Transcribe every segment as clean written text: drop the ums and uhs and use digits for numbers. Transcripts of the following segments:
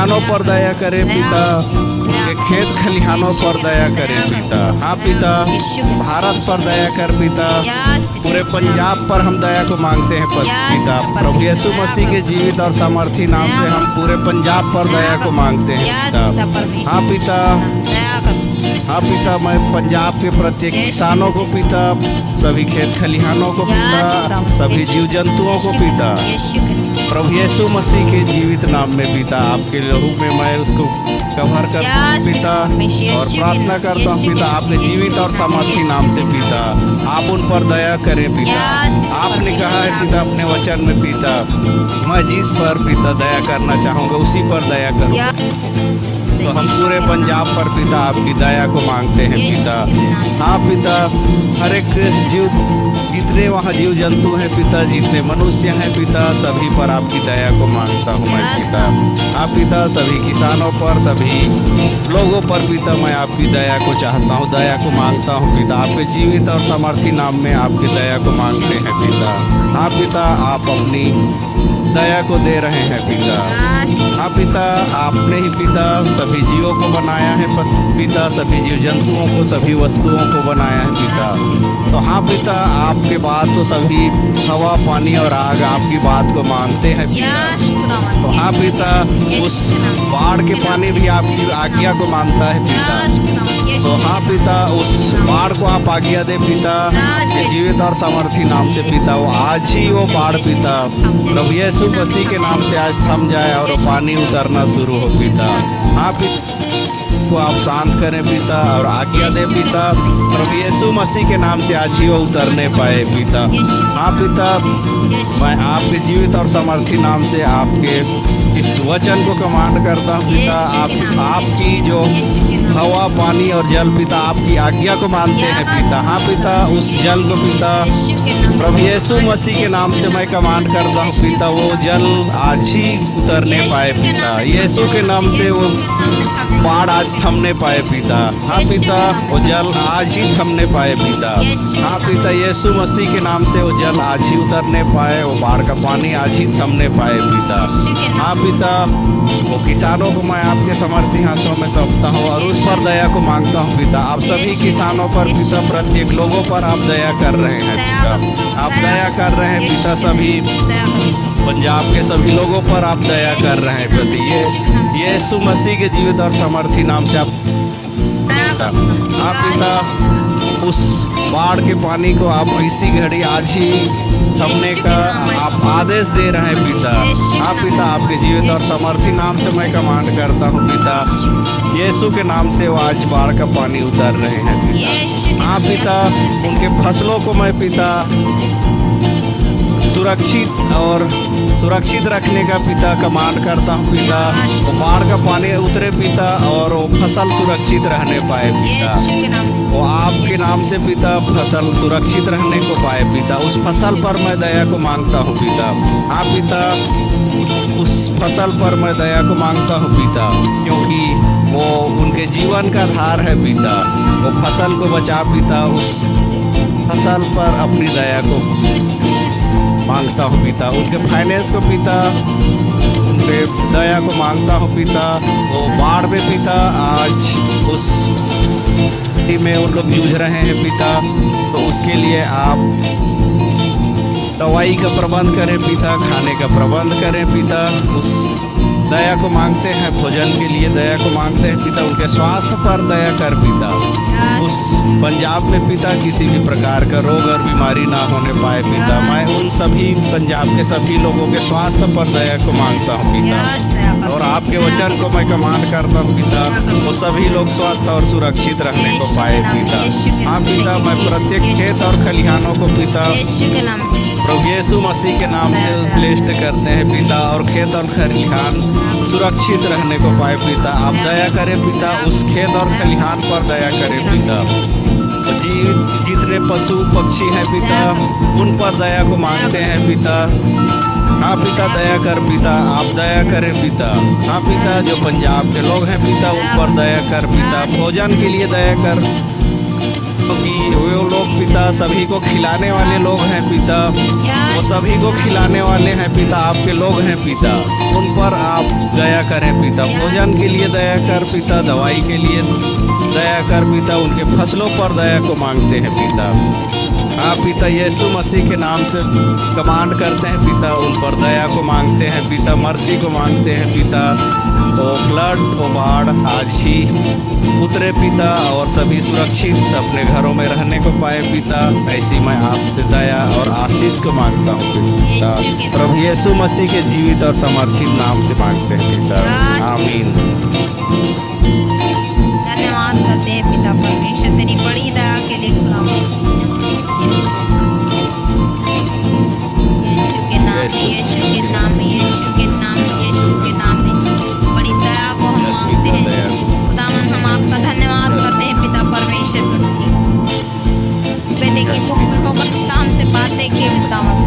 किसानों पर दया करें पिता, उनके खेत खलिहानों पर दया करें पिता। हाँ पिता, भारत पर दया कर पिता, पूरे पंजाब पर हम दया को मांगते हैं पिता। प्रभु यीशु मसीह के जीवित और सामर्थी नाम से हम पूरे पंजाब पर दया को मांगते हैं पिता। हाँ पिता, हाँ पिता, मैं पंजाब के प्रत्येक किसानों को पिता, सभी खेत खलिहानों को पिता, सभी जीव जंतुओं को पिता, प्रभु यीशु मसीह के जीवित नाम में पिता, आपके लहू में मैं उसको कवर करता हूँ पिता, और प्रार्थना करता हूँ पिता, आपके जीवित और सामर्थी नाम से पिता, आप उन पर दया करें पिता। आपने कहा है पिता अपने वचन में पिता, मैं जिस पर पिता दया करना चाहूँगा उसी पर दया करूँगा। तो हम पूरे पंजाब पर पिता आपकी दया को मांगते हैं पिता। हाँ पिता, हर एक जीव, जितने वहाँ जीव जंतु हैं पिता, जितने मनुष्य हैं पिता, सभी पर आपकी दया को मांगता हूँ मैं पिता। हाँ पिता, सभी किसानों पर, सभी लोगों पर पिता, मैं आपकी दया को चाहता हूँ, दया को मांगता हूँ पिता। आपके जीवित और सामर्थी नाम में आपकी दया को मांगते हैं पिता। हाँ पिता, आप अपनी दया को दे रहे हैं पिता। हाँ पिता, आपने ही पिता सभी जीवों को बनाया है पिता, सभी जीव जंतुओं को, सभी वस्तुओं को बनाया है पिता। तो हाँ पिता, आपके बाद तो सभी हवा, पानी और आग आपकी बात को मानते हैं पिता। तो हाँ पिता, उस बाढ़ के पानी भी आपकी आज्ञा को मानता है पिता। तो हाँ पिता, उस बाढ़ को आप आज्ञा दे पिता, के जीवित और सामर्थी नाम से पिता, वो आज ही वो बाढ़ पिता प्रभु यीशु मसीह के नाम से आज थम जाए और वो पानी उतरना शुरू हो पिता। हाँ पिता, को आप शांत करें पिता और आज्ञा दे पिता, प्रभु यीशु मसीह के नाम से आज ही वो उतरने पाए पिता। हाँ पिता, मैं आपके जीवित और सामर्थी नाम से आपके इस वचन को कमांड करता हूँ पिता। आपकी जो हवा, पानी और जल पिता, आपकी आज्ञा को मानते हैं पिता। हाँ पिता, उस जल को पिता प्रभु यीशु मसीह के नाम से मैं कमांड करता हूँ पिता, वो जल आज ही उतरने पाए पिता। यीशु के नाम से वो बाढ़ आज थमने पाए पिता। हाँ पिता, वो जल आज ही थमने पाए पिता। हाँ पिता, यीशु मसीह के नाम से वो जल आज ही उतरने पाए, वो बाढ़ का पानी आज ही थमने पाए पिता। हाँ पिता, वो किसानों को मैं आपके समर्थी हाथों में सौंपता हूँ और उस पर दया को मांगता हूँ पिता। आप सभी किसानों पर पिता, प्रत्येक लोगों पर आप दया कर रहे हैं पिता, आप दया कर रहे हैं पिता, सभी पंजाब के सभी लोगों पर आप दया कर रहे हैं प्रति ये यीशु मसीह के जीवित और सामर्थी नाम से आप पिता, उस बाढ़ के पानी को आप इसी घड़ी आज ही थमने का आप आदेश दे रहे हैं पिता। हाँ पिता, आपके जीवित और सामर्थी नाम से मैं कमांड करता हूँ पिता, यीशु के नाम से वो आज बाढ़ का पानी उतर रहे हैं पिता। हाँ पिता, उनके फसलों को मैं पिता सुरक्षित रखने का पिता कमांड करता हूँ पिता, वो बाढ़ का पानी उतरे पिता और वो फसल सुरक्षित रहने पाए पिता। वो आपके नाम से पिता फसल सुरक्षित रहने को पाए पिता, उस फसल पर मैं दया को मांगता हूँ पिता। हाँ पिता, उस फसल पर मैं दया को मांगता हूँ पिता, क्योंकि वो उनके जीवन का आधार है पिता। वो फसल को बचा पिता, उस फसल पर अपनी दया को मांगता हूँ पिता। उनके फाइनेंस को पिता, उनके दया को मांगता हूँ पिता। वो बाढ़ में पिता आज उस में उन लोग जूझ रहे हैं पिता, तो उसके लिए आप दवाई का प्रबंध करें पिता, खाने का प्रबंध करें पिता। उस दया को मांगते हैं, भोजन के लिए दया को मांगते हैं पिता। उनके स्वास्थ्य पर दया कर पिता, उस पंजाब में पिता किसी भी प्रकार का रोग और बीमारी ना होने पाए पिता। मैं उन सभी पंजाब के सभी लोगों के स्वास्थ्य पर दया को मांगता हूँ पिता, और आपके वचन को मैं कमांड करता हूँ पिता, वो सभी लोग स्वस्थ और सुरक्षित रहने को पाए पिता। हाँ पिता, मैं प्रत्येक खेत और खलिहानों को पिता प्रभु यीशु मसीह के नाम से ब्लेस्ड करते हैं पिता, और खेत और खलिहान सुरक्षित रहने को पाए पिता। आप दया करें पिता, उस खेत और खलिहान पर दया करें पिता। जितने पशु पक्षी हैं पिता, उन पर दया को मांगते हैं पिता। हाँ पिता, दया कर पिता, आप दया करें पिता। हाँ पिता, जो पंजाब के लोग हैं पिता, उन पर दया कर पिता। भोजन के लिए दया कर कि वो लोग पिता सभी को खिलाने वाले लोग हैं पिता, वो सभी को खिलाने वाले हैं पिता, आपके लोग हैं पिता, उन पर आप दया करें पिता, भोजन के लिए दया कर पिता, दवाई के लिए दया कर पिता, उनके फसलों पर दया को मांगते हैं पिता। आप पिता यीशु मसीह के नाम से कमांड करते हैं पिता, उन पर दया को मांगते हैं पिता, मर्सी को मांगते हैं पिता। ओ फ्लड, ओ बाढ़ आज ही उतरे पिता और सभी सुरक्षित अपने घरों में रहने को पाए पिता। ऐसी मैं आपसे दया और आशीष को मांगता हूँ पिता, प्रभु यीशु मसीह के जीवित और समर्थित नाम से मांगते हैं पिता, आमीन। धन्यवाद करते हैं पिता परमेश्वर तेरी बड़ी दया के लिए खुदावंद। यीशु के नाम में, यीशु के नाम में, यीशु के नाम में, यीशु के नाम में बड़ी दया को हम मांगते हैं खुदावंद। हम आपका धन्यवाद करते हैं पिता परमेश्वर बेटे की मुख में होकर पिता हमसे बातें किए खुदावंद।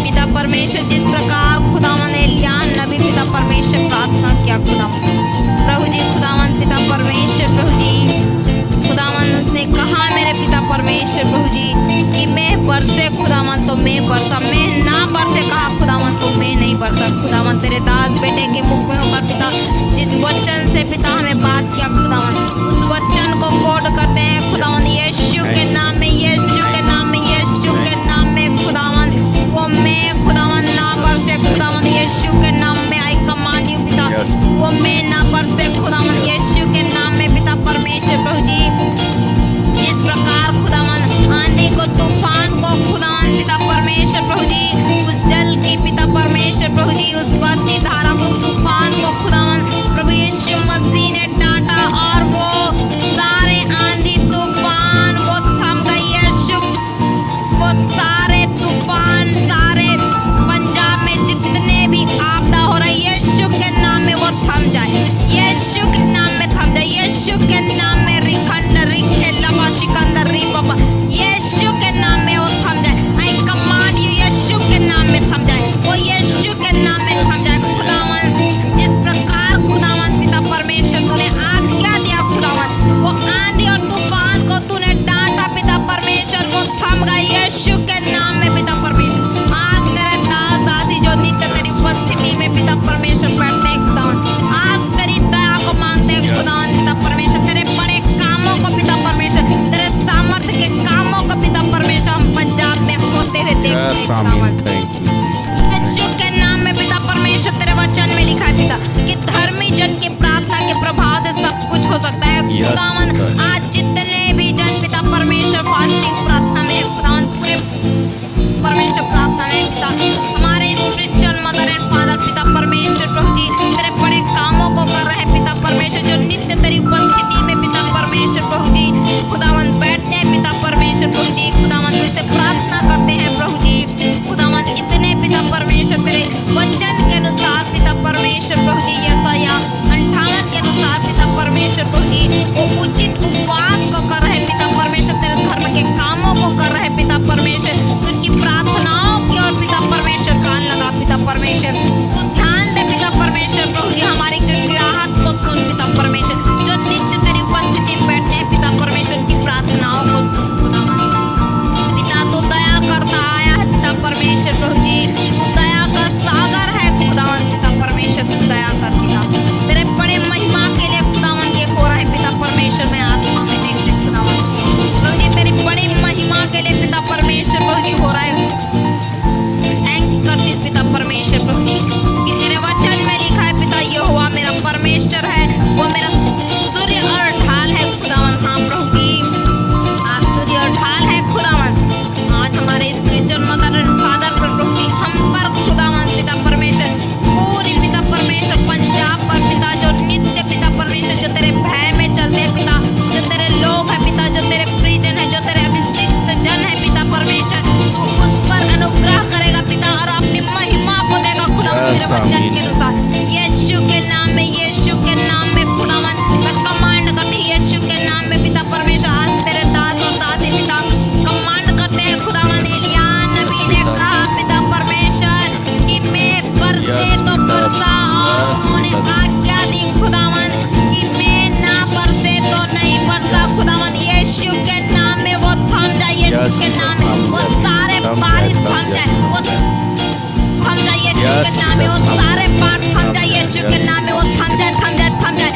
पिता परमेश्वर जिस प्रकार खुदावंद एलियाह नबी पिता परमेश्वर प्रार्थना किया खुदावंद, प्रभु जी खुदावंद पिता परमेश्वर प्रभु जी खुदावंद उसने कहा मेरे पिता परमेश्वर प्रभु जी कि मैं बरसे खुदावंद तो मैं बरसा, मैं ना बरसे कहा खुदावंद तो मैं नहीं बरसा। खुदावंद तेरे दास बेटे के मुख में होकर पिता जिस वचन से पिता हमें बात किया खुदावंद, उस वचन को कोट करते हैं खुदावंद यीशु के नाम में, यीशु के नाम में, यीशु के नाम में खुदावंद वो मैं खुदावंद ना बरसे खुदावंद यीशु के नाम में। आई कमांड यू पिता वो मैं ना बरसे खुदावंद यीशु के नाम में पिता परमेश्वर प्रभु जी। जिस प्रकार खुदावंद आंधी को तूफान को खुदावंद पिता परमेश्वर प्रभु जी उस जल की पिता परमेश्वर प्रभु जी उस बहती धारा को तूफान को खुदावंद प्रभु यीशु मसीह ने डांटा और वो सारे आंधी तूफान वो थम गए यीशु, वो सारे तूफान सारे पंजाब में जितने भी आपदा हो रही है यीशु के नाम में वो थम जाए, यीशु के नाम में थम जाए, यीशु के नाम में रिखंड रिखे लबा शिकंदर री बाबा यीशु के नाम में वो थम जाए। आई कमांड यू यीशु के नाम में थम जाए, वो यीशु के नाम में थम जाए खुदावंद। जिस प्रकार खुदावंद पिता परमेश्वर तूने आज्ञा दिया खुदावंद वो आंधी और तूफान को तूने डांटा पिता परमेश्वर वो थम गए यीशु के नाम में पिता परमेश्वर। आज तेरे दास दासी जो नित्य तेरी उपस्थिति में पिता परमेश्वर बैठते हैं खुदावंद, आज तेरी दया को मांगते हैं खुदावंद पिता परमेश्वर, तेरे बड़े कामों को पिता परमेश्वर, तेरे सामर्थ्य के कामों को पिता परमेश्वर हम पंजाब में होते हुए देखते हैं खुदावंद। यीशु के नाम में पिता परमेश्वर तेरे वचन में लिखा है पिता कि धर्मी जन की प्रार्थना के प्रभाव से सब कुछ हो सकता है खुदावंद। आज जितने भी जन पिता परमेश्वर फास्टिंग प्रार्थना में खुदावंद पूरे परमेश्वर प्रार्थना में पिता हमारे स्पिरिचुअल मदर एंड फादर पिता परमेश्वर प्रभु जी तेरे बड़े कामों को कर रहे हैं पिता परमेश्वर, जो नित्य तेरी उपस्थिति में पिता परमेश्वर प्रभु जी खुदावंद बैठते हैं पिता परमेश्वर प्रभु जी खुदावंद तुझसे प्रार्थना करते हैं प्रभु जी खुदावंद। इतने पिता परमेश्वर तेरे वचन के अनुसार पिता परमेश्वर प्रभु जी यशायाह 58 के अनुसार पिता परमेश्वर प्रभु जी वो उचित उपवास को कर रहे पिता परमेश्वर, तेरे धर्म के कामों को कर रहे पिता परमेश्वर, उनकी प्रार्थनाओं की ओर पिता परमेश्वर कान लगा पिता परमेश्वर, तो ध्यान दे पिता परमेश्वर प्रभु जी हमारी गिड़गिड़ाहट को सुन पिता परमेश्वर, जो नित्य तेरी उपस्थिति में बैठे हैं पिता परमेश्वर की प्रार्थनाओं को सुन पिता। तू दया करता आया है पिता परमेश्वर प्रभु जी, तू दया का सागर है खुदावन पिता परमेश्वर, तू दया कर पिता तेरे बड़े महिमा के लिए खुदावन के हो रहा है पिता परमेश्वर में आत्मा में देखते खुदावन प्रभु जी तेरी बड़ी महिमा के लिए पिता परमेश्वर प्रभु जी हो रहा है। थैंक्स करती पिता परमेश्वर प्रभु जी कि तेरे वचन में लिखा है पिता यहोवा मेरा परमेश्वर है, वो मेरा सूर्य और ढाल है खुदावन। हाँ प्रभु जी आप सूर्य और ढाल है खुदावन। आज हमारे स्पिरिचुअल मदर एंड फादर पर प्रभु जी हम पर खुदावन पिता परमेश्वर, पूरी पिता परमेश्वर पंजाब पर पिता जो नित्य पिता परमेश्वर जो तेरे भय में चलते हैं पिता, जो तेरे लोग हैं पिता, जो तेरे प्रिजन है, जो तेरे अभिषिक्त जन है पिता परमेश्वर, तू उस पर अनुग्रह करेगा पिता और अपनी महिमा को देगा खुदावन तेरे वचन के अनुसार। यीशु के नाम में, यीशु के नाम में खुदावन मैं कमांड करती यीशु के नाम में पिता परमेश्वर। आज तेरे दास और दासी पिता कमांड करते हैं खुदावन। एलिय्याह नबी ने कहा पिता परमेश्वर कि मैं बरसे तो बरसा और उन्होंने आज्ञा दी खुदावन कि मैं ना बरसे तो नहीं बरसा खुदावन। यीशु के नाम में वो यीशु के नाम में वो सारे बारिश थम जाए, वो थम जाए यीशु के नाम में, वो सारे बाढ़ थम जाए यीशु के नाम में, वो थम जाए, थम जाए, थम जाए।